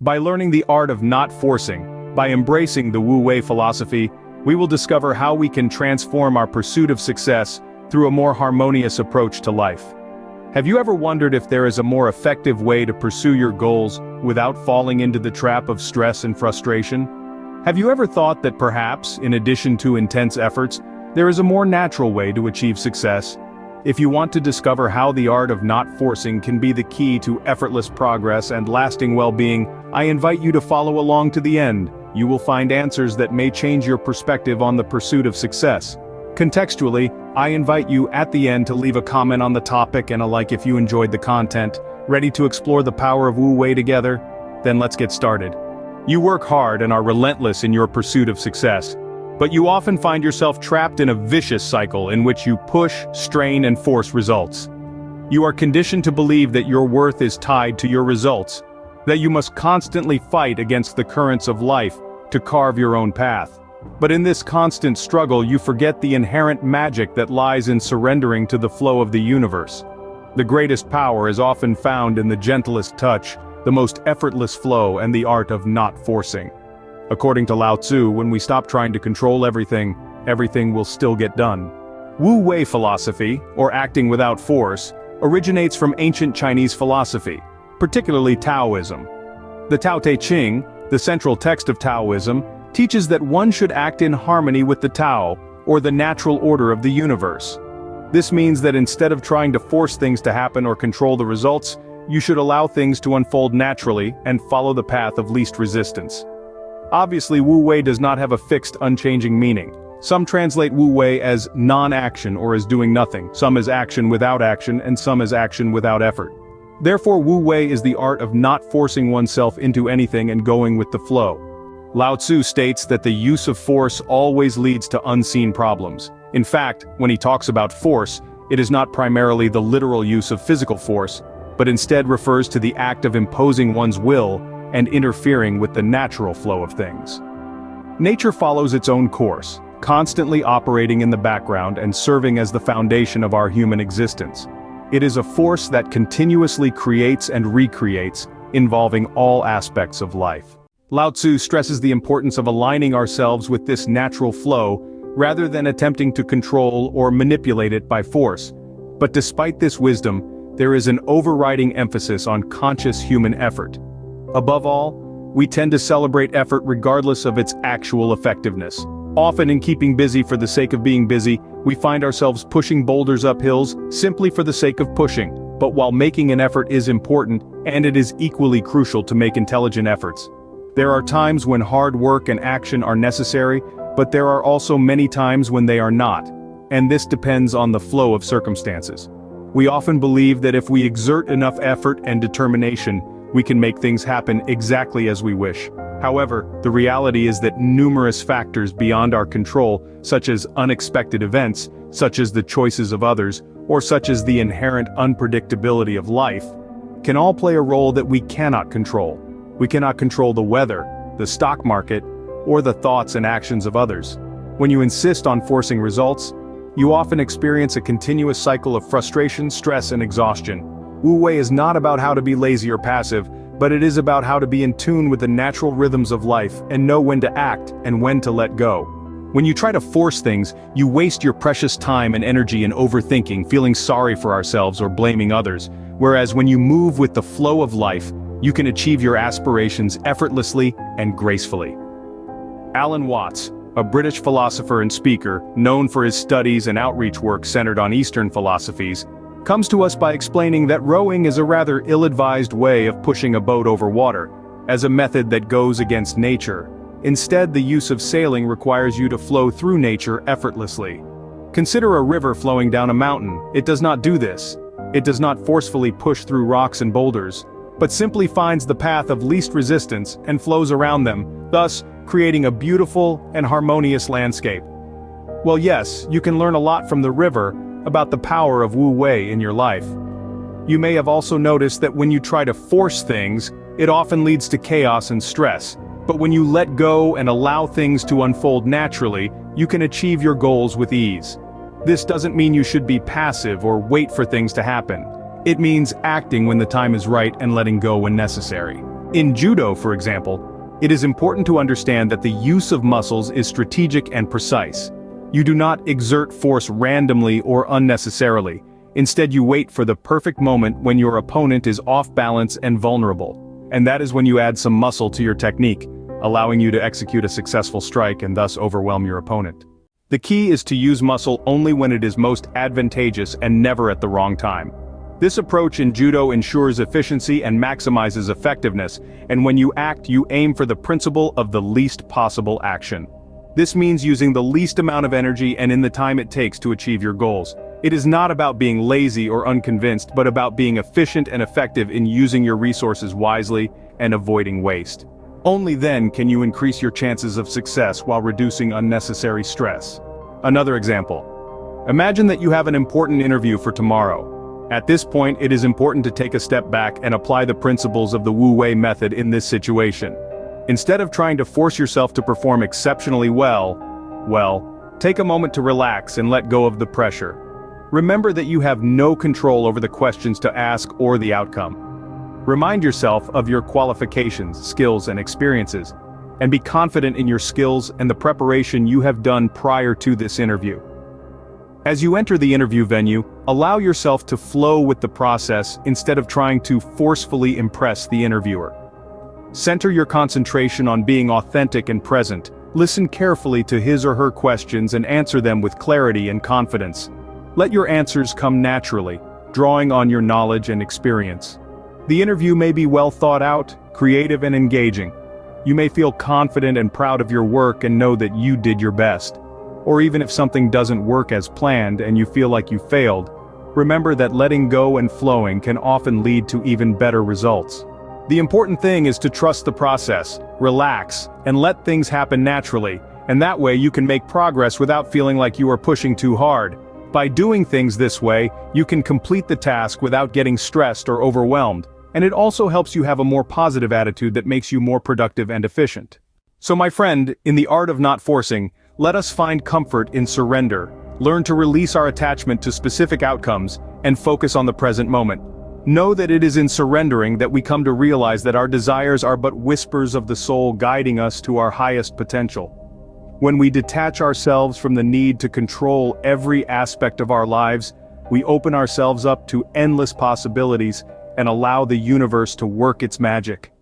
By learning the art of not forcing, by embracing the Wu Wei philosophy, we will discover how we can transform our pursuit of success through a more harmonious approach to life. Have you ever wondered if there is a more effective way to pursue your goals without falling into the trap of stress and frustration? Have you ever thought that perhaps, in addition to intense efforts, there is a more natural way to achieve success? If you want to discover how the art of not forcing can be the key to effortless progress and lasting well-being, I invite you to follow along to the end. You will find answers that may change your perspective on the pursuit of success. Contextually, I invite you at the end to leave a comment on the topic and a like if you enjoyed the content. Ready to explore the power of Wu Wei together? Then let's get started. You work hard and are relentless in your pursuit of success. But you often find yourself trapped in a vicious cycle in which you push, strain, and force results. You are conditioned to believe that your worth is tied to your results, that you must constantly fight against the currents of life to carve your own path. But in this constant struggle, you forget the inherent magic that lies in surrendering to the flow of the universe. The greatest power is often found in the gentlest touch, the most effortless flow, and the art of not forcing. According to Lao Tzu, when we stop trying to control everything, everything will still get done. Wu Wei philosophy, or acting without force, originates from ancient Chinese philosophy, particularly Taoism. The Tao Te Ching, the central text of Taoism, teaches that one should act in harmony with the Tao, or the natural order of the universe. This means that instead of trying to force things to happen or control the results, you should allow things to unfold naturally and follow the path of least resistance. Obviously, Wu Wei does not have a fixed, unchanging meaning. Some translate Wu Wei as non-action or as doing nothing, some as action without action, and some as action without effort. Therefore, Wu Wei is the art of not forcing oneself into anything and going with the flow. Lao Tzu states that the use of force always leads to unseen problems. In fact, when he talks about force, it is not primarily the literal use of physical force, but instead refers to the act of imposing one's will and interfering with the natural flow of things. Nature follows its own course, constantly operating in the background and serving as the foundation of our human existence. It is a force that continuously creates and recreates, involving all aspects of life. Lao Tzu stresses the importance of aligning ourselves with this natural flow, rather than attempting to control or manipulate it by force. But despite this wisdom, there is an overriding emphasis on conscious human effort. Above all, we tend to celebrate effort regardless of its actual effectiveness. Often in keeping busy for the sake of being busy, we find ourselves pushing boulders up hills simply for the sake of pushing. But while making an effort is important, and it is equally crucial to make intelligent efforts, there are times when hard work and action are necessary, but there are also many times when they are not. And this depends on the flow of circumstances. We often believe that if we exert enough effort and determination, we can make things happen exactly as we wish. However, the reality is that numerous factors beyond our control, such as unexpected events, such as the choices of others, or such as the inherent unpredictability of life, can all play a role that we cannot control. We cannot control the weather, the stock market, or the thoughts and actions of others. When you insist on forcing results, you often experience a continuous cycle of frustration, stress, and exhaustion. Wu Wei is not about how to be lazy or passive, but it is about how to be in tune with the natural rhythms of life and know when to act and when to let go. When you try to force things, you waste your precious time and energy in overthinking, feeling sorry for ourselves or blaming others, whereas when you move with the flow of life, you can achieve your aspirations effortlessly and gracefully. Alan Watts, a British philosopher and speaker, known for his studies and outreach work centered on Eastern philosophies, comes to us by explaining that rowing is a rather ill-advised way of pushing a boat over water, as a method that goes against nature. Instead, the use of sailing requires you to flow through nature effortlessly. Consider a river flowing down a mountain. It does not do this. It does not forcefully push through rocks and boulders, but simply finds the path of least resistance and flows around them, thus creating a beautiful and harmonious landscape. Well, yes, you can learn a lot from the river about the power of Wu Wei in your life. You may have also noticed that when you try to force things, it often leads to chaos and stress. But when you let go and allow things to unfold naturally, you can achieve your goals with ease. This doesn't mean you should be passive or wait for things to happen. It means acting when the time is right and letting go when necessary. In Judo, for example, it is important to understand that the use of muscles is strategic and precise. You do not exert force randomly or unnecessarily. Instead, you wait for the perfect moment when your opponent is off balance and vulnerable. And that is when you add some muscle to your technique, allowing you to execute a successful strike and thus overwhelm your opponent. The key is to use muscle only when it is most advantageous and never at the wrong time. This approach in Judo ensures efficiency and maximizes effectiveness, and when you act, you aim for the principle of the least possible action. This means using the least amount of energy and in the time it takes to achieve your goals. It is not about being lazy or unconvinced, but about being efficient and effective in using your resources wisely and avoiding waste. Only then can you increase your chances of success while reducing unnecessary stress. Another example. Imagine that you have an important interview for tomorrow. At this point, it is important to take a step back and apply the principles of the Wu Wei method in this situation. Instead of trying to force yourself to perform exceptionally well, take a moment to relax and let go of the pressure. Remember that you have no control over the questions to ask or the outcome. Remind yourself of your qualifications, skills, and experiences, and be confident in your skills and the preparation you have done prior to this interview. As you enter the interview venue, allow yourself to flow with the process instead of trying to forcefully impress the interviewer. Center your concentration on being authentic and present. Listen carefully to his or her questions and answer them with clarity and confidence. Let your answers come naturally, drawing on your knowledge and experience. The interview may be well thought out, creative and engaging. You may feel confident and proud of your work and know that you did your best. Or even if something doesn't work as planned and you feel like you failed, remember that letting go and flowing can often lead to even better results. The important thing is to trust the process, relax, and let things happen naturally, and that way you can make progress without feeling like you are pushing too hard. By doing things this way, you can complete the task without getting stressed or overwhelmed, and it also helps you have a more positive attitude that makes you more productive and efficient. So my friend, in the art of not forcing, let us find comfort in surrender, learn to release our attachment to specific outcomes, and focus on the present moment. Know that it is in surrendering that we come to realize that our desires are but whispers of the soul guiding us to our highest potential. When we detach ourselves from the need to control every aspect of our lives, we open ourselves up to endless possibilities and allow the universe to work its magic.